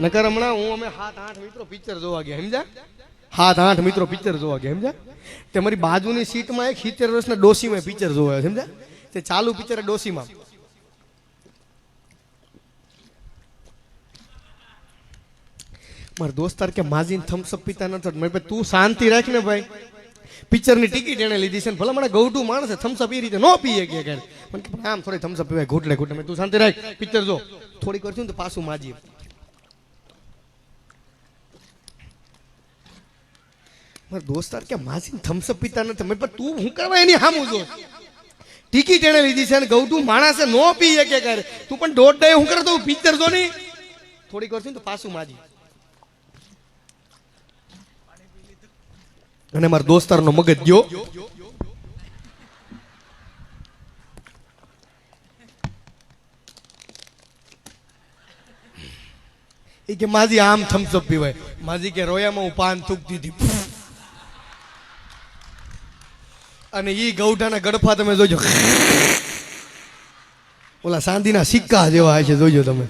નકર હમણાં હું અમે 7-8 મિત્રો પિક્ચર જોવા ગયા, સમજ્યા? 7-8 મિત્રો પિક્ચર જોવા ગયા, સમજ્યા? તે મારી બાજુની સીટમાં એક 70 વર્ષના ડોશીમાં પિક્ચર જોવા, સમજ્યા? તે ચાલુ પિક્ચર ડોશીમાં. મારા દોસ્તાર કે માજીને થમ્સઅપ પીતા નથી. મેં તું શાંતિ રાખ ને ભાઈ, પિક્ચરની ટિકિટ એને લીધી છે, ભલે મને ગૌટું માણસ થમ્સઅપ એ રીતે ન પીએ કે આમ થોડી થમ્સઅપ પીવાય ઘૂંટલે ઘૂંટલે. તું શાંતિ રાખ, પિક્ચર જો. થોડીક વાર થયું ને તો પાછું માજી. મારા દોસ્તાર કે માજીને થમ્સઅપ પીતા નથી. મેં તું હું કરવા એની સામું જો? ટિકિટ એને લીધી છે અને ગૌટું માણસે ન પીએ કે કરે. તું પણ દોઢ ડે હું કરે તો પિક્ચર જો નહીં. થોડીક વાર થયું ને તો પાછું માજી. અને મારા દોસ્તારનો મગજ ગયો. એ કે માજી આમ થમ્સઅપ પીવાય. માજી કે રોયામાં હું પાન થૂકતી હતી. અને ઈ ગૌઢાના ગડફા તમે જોજો, ઓલા ચાંદીના સિક્કા જેવા હશે, જોજો તમે.